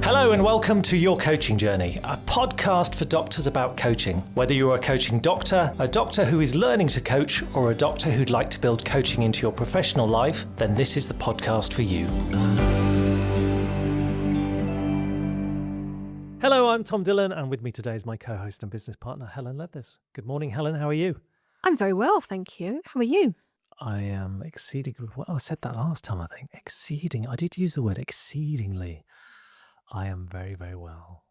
Hello and welcome to Your Coaching Journey, a podcast for doctors about coaching. Whether you're a coaching doctor, a doctor who is learning to coach, or a doctor who'd like to build coaching into your professional life, then this is the podcast for you. Hello, I'm Tom Dillon, and with me today is my co-host and business partner, Helen Leathers. Good morning, Helen. How are you? I'm very well, thank you. How are you? I am exceedingly well. I said that last time, I think. I did use the word exceedingly. I am very, very well.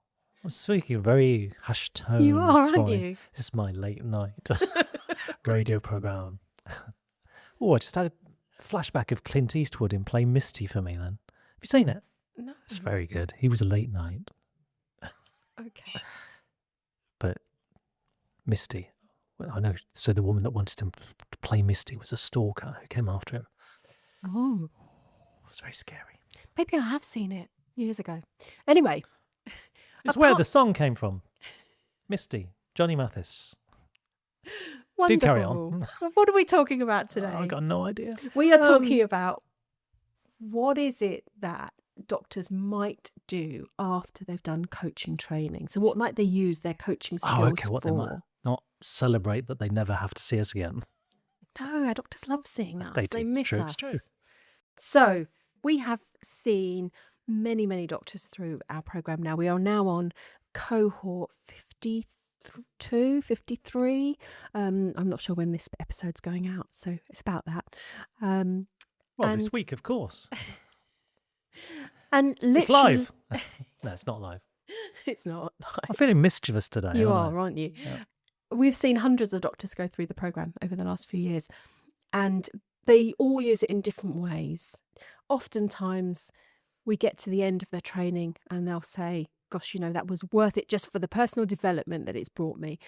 I'm speaking a very hushed tone. You are, aren't you? This is my late night radio program. Oh, I just had a flashback of Clint Eastwood in Play Misty for me then. Have you seen it? No. It's very good. He was a late night. Okay. But Misty, well, I know, so the woman that wanted him to play Misty was a stalker who came after him. Oh. It was very scary. Maybe I have seen it years ago. Anyway. It's where the song came from. Misty, Johnny Mathis. Wonderful. Do carry on. What are we talking about today? I've got no idea. We are talking about what is it that doctors might do after they've done coaching training. So what might they use their coaching skills for? They might not celebrate that they never have to see us again. No, our doctors love seeing us. They miss us. It's true. So we have seen many doctors through our program now. We are now on cohort 52, 53. I'm not sure when this episode's going out, so it's about that. This week, of course. And literally... It's live. No, it's not live. It's not live. I'm feeling mischievous today. You aren't you? Yeah. We've seen hundreds of doctors go through the program over the last few years, and they all use it in different ways. Oftentimes, we get to the end of their training and they'll say, gosh, that was worth it just for the personal development that it's brought me.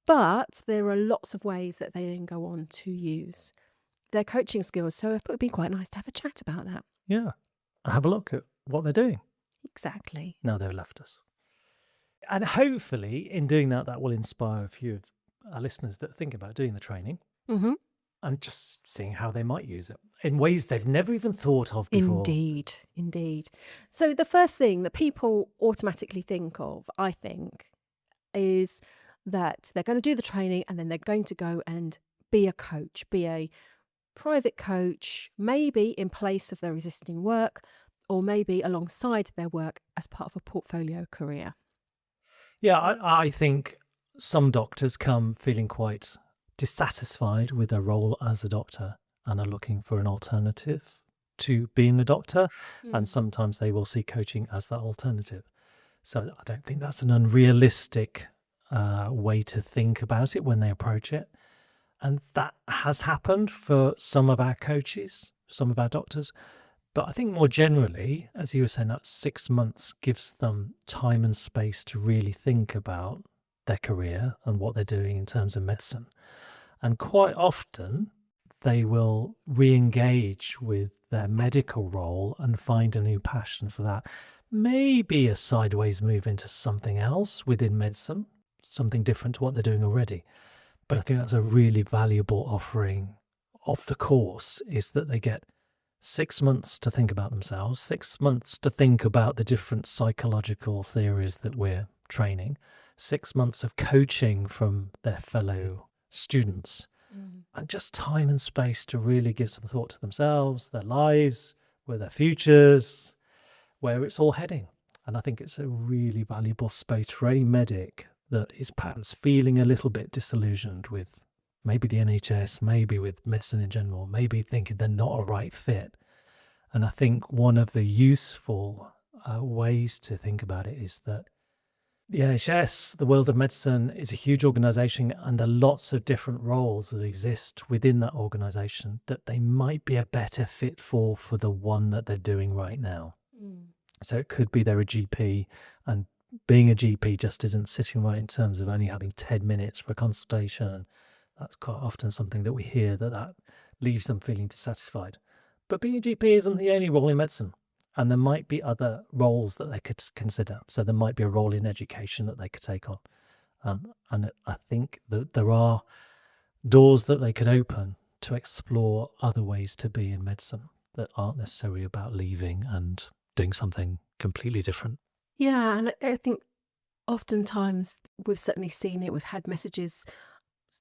But there are lots of ways that they then go on to use their coaching skills. So it would be quite nice to have a chat about that. Yeah. Have a look at what they're doing. Exactly. Now they've left us. And hopefully in doing that, that will inspire a few of our listeners that think about doing the training. Mm-hmm. And just seeing how they might use it in ways they've never even thought of before. Indeed. So the first thing that people automatically think of, I think, is that they're going to do the training and then they're going to go and be a coach, be a private coach, maybe in place of their existing work or maybe alongside their work as part of a portfolio career. Yeah, I think some doctors come feeling quite dissatisfied with their role as a doctor and are looking for an alternative to being a doctor. And sometimes they will see coaching as that alternative. So I don't think that's an unrealistic way to think about it when they approach it. And that has happened for some of our coaches, some of our doctors. But I think more generally, as you were saying, that 6 months gives them time and space to really think about their career and what they're doing in terms of medicine. And quite often they will re-engage with their medical role and find a new passion for that. Maybe a sideways move into something else within medicine, something different to what they're doing already. But I think that's a really valuable offering of the course, is that they get 6 months to think about themselves, 6 months to think about the different psychological theories that we're training, 6 months of coaching from their fellow students, and just time and space to really give some thought to themselves, their lives, where their futures, where it's all heading. And I think it's a really valuable space for a medic that is perhaps feeling a little bit disillusioned with maybe the NHS, maybe with medicine in general, maybe thinking they're not a right fit. And I think one of the useful ways to think about it is that the NHS, the world of medicine, is a huge organisation, and there are lots of different roles that exist within that organisation that they might be a better fit for the one that they're doing right now. So it could be they're a GP, and being a GP just isn't sitting right in terms of only having 10 minutes for a consultation. That's quite often something that we hear that leaves them feeling dissatisfied. But being a GP isn't the only role in medicine. And there might be other roles that they could consider. So there might be a role in education that they could take on. And I think that there are doors that they could open to explore other ways to be in medicine that aren't necessarily about leaving and doing something completely different. Yeah, and I think oftentimes we've certainly seen it. We've had messages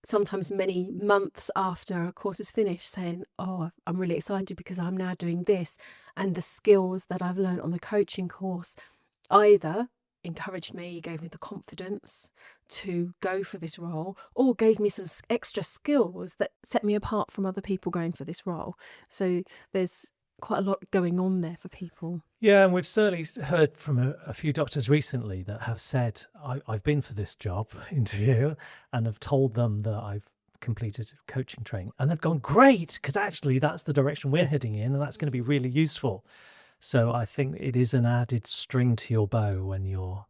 sometimes many months after a course is finished saying, oh, I'm really excited because I'm now doing this. And the skills that I've learned on the coaching course either encouraged me, gave me the confidence to go for this role, or gave me some extra skills that set me apart from other people going for this role. So there's quite a lot going on there for people. Yeah, and we've certainly heard from a few doctors recently that have said, I've been for this job interview and have told them that I've completed coaching training. And they've gone, great, because actually that's the direction we're heading in and that's going to be really useful. So I think it is an added string to your bow when you're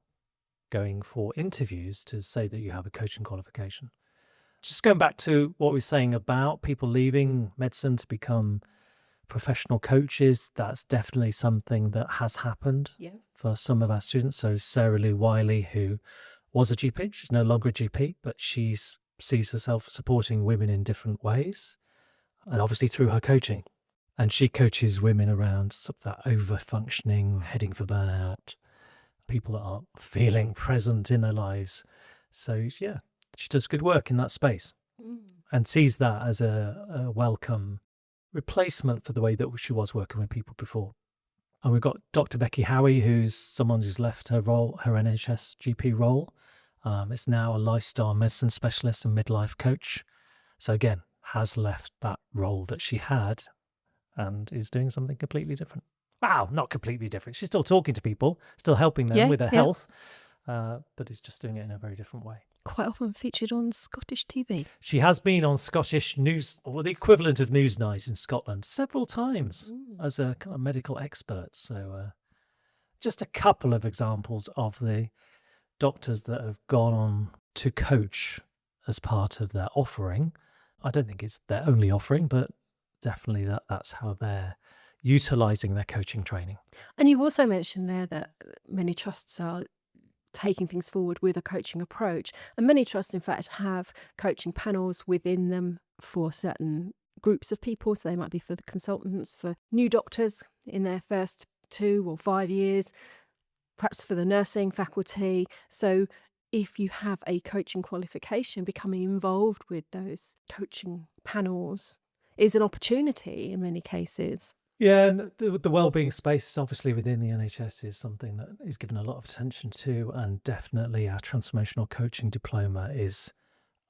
going for interviews to say that you have a coaching qualification. Just going back to what we were saying about people leaving medicine to become professional coaches, that's definitely something that has happened for some of our students. So Sarah Lou Wiley, who was a GP, she's no longer a GP, but she sees herself supporting women in different ways, and obviously through her coaching. And she coaches women around sort of that over-functioning, heading for burnout, people that aren't feeling present in their lives. So yeah, she does good work in that space and sees that as a welcome replacement for the way that she was working with people before. And we've got Dr. Becky Howie, who's someone who's left her role, her NHS GP role. Is now a lifestyle medicine specialist and midlife coach. So again, has left that role that she had and is doing something completely different. Wow, not completely different. She's still talking to people, still helping them with their health, but is just doing it in a very different way. Quite often featured on Scottish TV. She has been on Scottish news, or the equivalent of Newsnight in Scotland, several times as a kind of medical expert. So just a couple of examples of the doctors that have gone on to coach as part of their offering. I don't think it's their only offering, but definitely that's how they're utilising their coaching training. And you've also mentioned there that many trusts are taking things forward with a coaching approach. And many trusts, in fact, have coaching panels within them for certain groups of people. So they might be for the consultants, for new doctors in their first 2 or 5 years, perhaps for the nursing faculty. So if you have a coaching qualification, becoming involved with those coaching panels is an opportunity in many cases. Yeah, and the wellbeing space, obviously within the NHS, is something that is given a lot of attention to, and definitely our Transformational Coaching Diploma is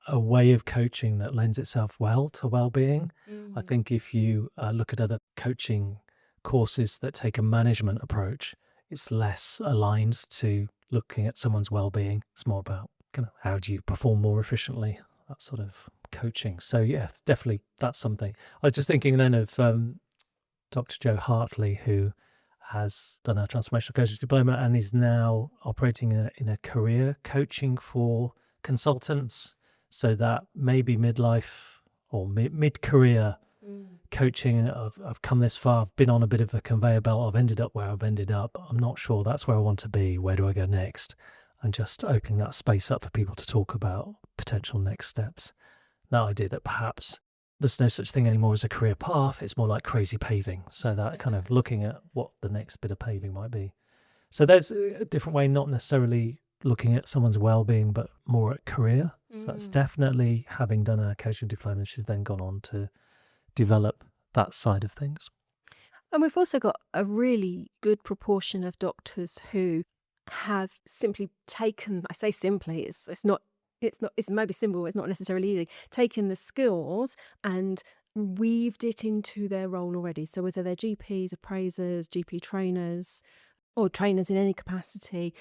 a way of coaching that lends itself well to wellbeing. I think if you look at other coaching courses that take a management approach, it's less aligned to looking at someone's wellbeing. It's more about kind of how do you perform more efficiently, that sort of coaching. So yeah, definitely that's something. I was just thinking then of Dr. Joe Hartley, who has done our Transformational Coaching Diploma and is now operating in a career coaching for consultants, so that maybe midlife or mid-career coaching of I've come this far, I've been on a bit of a conveyor belt, I've ended up where I've ended up, I'm not sure that's where I want to be, where do I go next? And just opening that space up for people to talk about potential next steps. That idea that perhaps there's no such thing anymore as a career path. It's more like crazy paving. So that kind of looking at what the next bit of paving might be. So there's a different way, not necessarily looking at someone's well-being, but more at career. So that's definitely, having done a coaching diploma, she's then gone on to develop that side of things. And we've also got a really good proportion of doctors who have simply taken, I say simply, it's maybe simple, it's not necessarily easy, taken the skills and weaved it into their role already. So whether they're GPs, appraisers, GP trainers, or trainers in any capacity,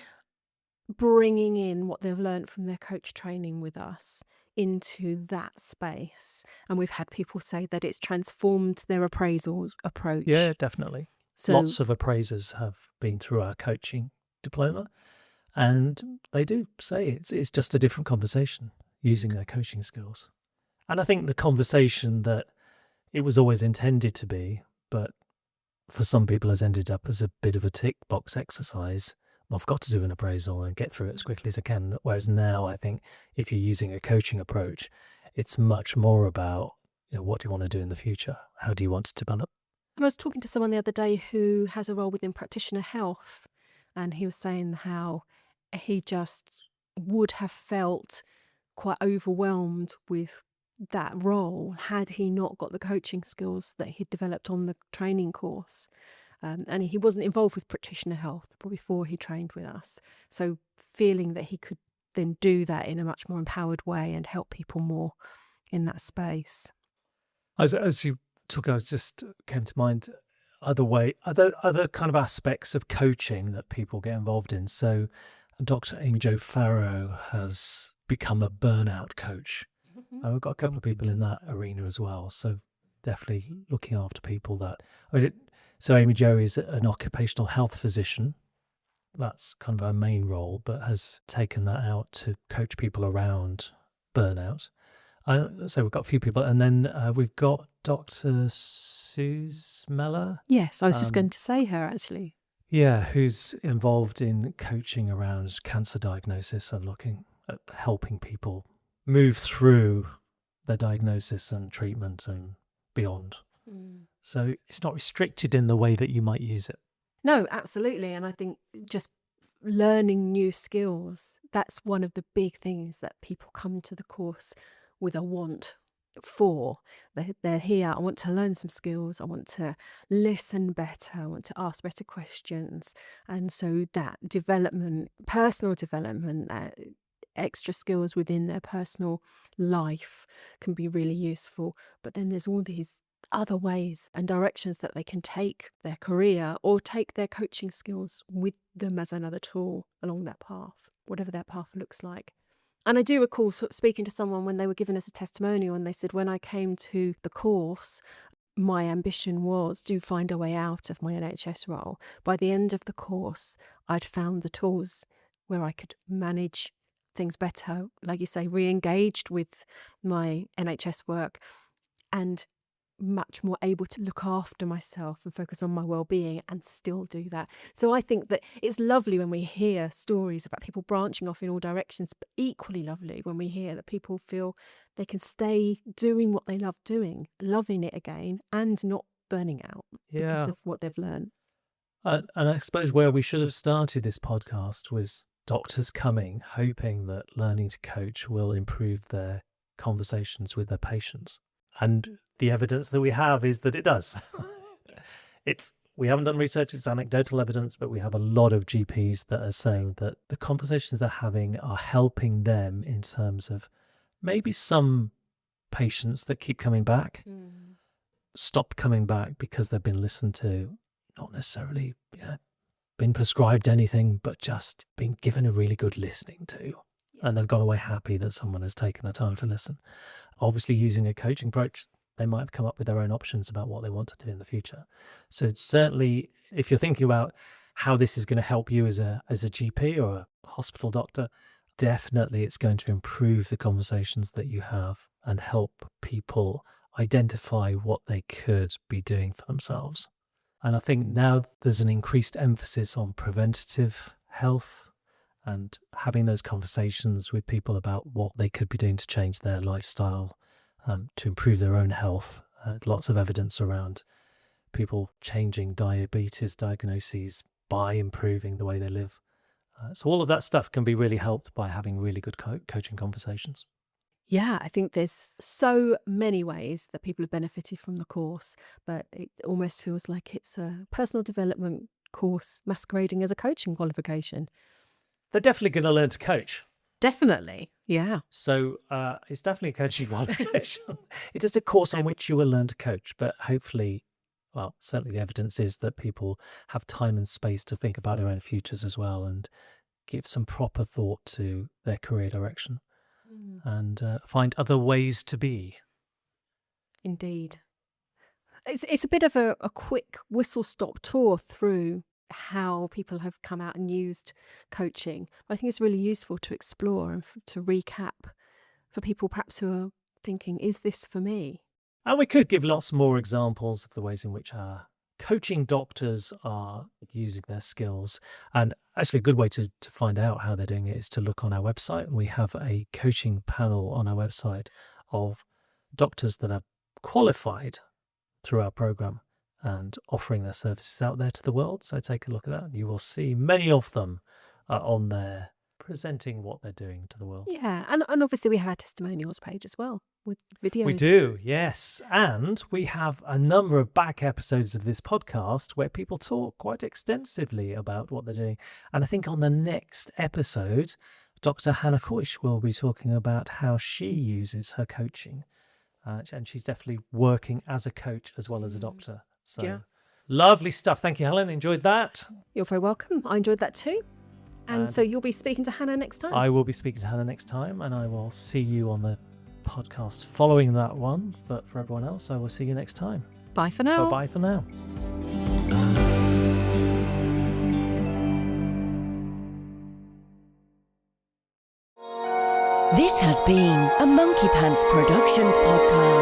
bringing in what they've learned from their coach training with us into that space. And we've had people say that it's transformed their appraisal approach. Yeah, definitely. So lots of appraisers have been through our coaching diploma, and they do say it's just a different conversation using their coaching skills. And I think the conversation that it was always intended to be, but for some people has ended up as a bit of a tick box exercise. I've got to do an appraisal and get through it as quickly as I can. Whereas now, I think if you're using a coaching approach, it's much more about, what do you want to do in the future? How do you want to develop? I was talking to someone the other day who has a role within practitioner health, and he was saying how he just would have felt quite overwhelmed with that role had he not got the coaching skills that he'd developed on the training course. And he wasn't involved with practitioner health before he trained with us. So feeling that he could then do that in a much more empowered way and help people more in that space. As you talk, I was just came to mind other kind of aspects of coaching that people get involved in. So Dr. Amy Jo Farrow has become a burnout coach. And we've got a couple of people in that arena as well. So definitely looking after people so Amy Jo is an occupational health physician. That's kind of her main role, but has taken that out to coach people around burnout. So we've got a few people, and then we've got Dr. Suze Meller. Yes, I was just going to say her actually. Yeah, who's involved in coaching around cancer diagnosis and looking at helping people move through their diagnosis and treatment and beyond. So it's not restricted in the way that you might use it. No, absolutely. And I think just learning new skills, that's one of the big things that people come to the course with a want for. They're here, I want to learn some skills, I want to listen better, I want to ask better questions. And so that development, personal development, extra skills within their personal life can be really useful. But then there's all these other ways and directions that they can take their career or take their coaching skills with them as another tool along that path, whatever that path looks like. And I do recall sort of speaking to someone when they were giving us a testimonial, and they said, when I came to the course, my ambition was to find a way out of my NHS role. By the end of the course, I'd found the tools where I could manage things better, like you say, re-engaged with my NHS work and much more able to look after myself and focus on my well-being and still do that. So I think that it's lovely when we hear stories about people branching off in all directions, but equally lovely when we hear that people feel they can stay doing what they love doing, loving it again, and not burning out because of what they've learned. And I suppose where we should have started this podcast was doctors coming, hoping that learning to coach will improve their conversations with their patients. And the evidence that we have is that it does. Yes. We haven't done research, it's anecdotal evidence, but we have a lot of GPs that are saying that the conversations they're having are helping them in terms of maybe some patients that keep coming back, stop coming back because they've been listened to, not necessarily been prescribed anything, but just been given a really good listening to. And they've gone away happy that someone has taken the time to listen. Obviously, using a coaching approach, they might have come up with their own options about what they want to do in the future. So it's certainly, if you're thinking about how this is going to help you as a GP or a hospital doctor, definitely it's going to improve the conversations that you have and help people identify what they could be doing for themselves. And I think now there's an increased emphasis on preventative health and having those conversations with people about what they could be doing to change their lifestyle, to improve their own health. Lots of evidence around people changing diabetes diagnoses by improving the way they live. So all of that stuff can be really helped by having really good coaching conversations. Yeah, I think there's so many ways that people have benefited from the course, but it almost feels like it's a personal development course masquerading as a coaching qualification. They're definitely going to learn to coach. Definitely, yeah. So it's definitely a coaching qualification. It is a course on which you will learn to coach, but hopefully, well, certainly the evidence is that people have time and space to think about their own futures as well and give some proper thought to their career direction and find other ways to be. Indeed. It's a bit of a quick whistle-stop tour through how people have come out and used coaching. I think it's really useful to explore and to recap for people perhaps who are thinking, is this for me? And we could give lots more examples of the ways in which our coaching doctors are using their skills. And actually a good way to find out how they're doing it is to look on our website. We have a coaching panel on our website of doctors that are qualified through our program. and offering their services out there to the world. So take a look at that. You will see many of them on there presenting what they're doing to the world. Yeah, and obviously we have our testimonials page as well with videos. We do, yes. And we have a number of back episodes of this podcast where people talk quite extensively about what they're doing. And I think on the next episode, Dr. Hannah Koish will be talking about how she uses her coaching. And she's definitely working as a coach as well as a doctor. So Yeah. lovely stuff. Thank you, Helen. Enjoyed that. You're very welcome. I enjoyed that too. And so you'll be speaking to Hannah next time? I will be speaking to Hannah next time, and I will see you on the podcast following that one. But for everyone else, I will see you next time. Bye for now. Bye-bye for now. This has been a Monkey Pants Productions podcast.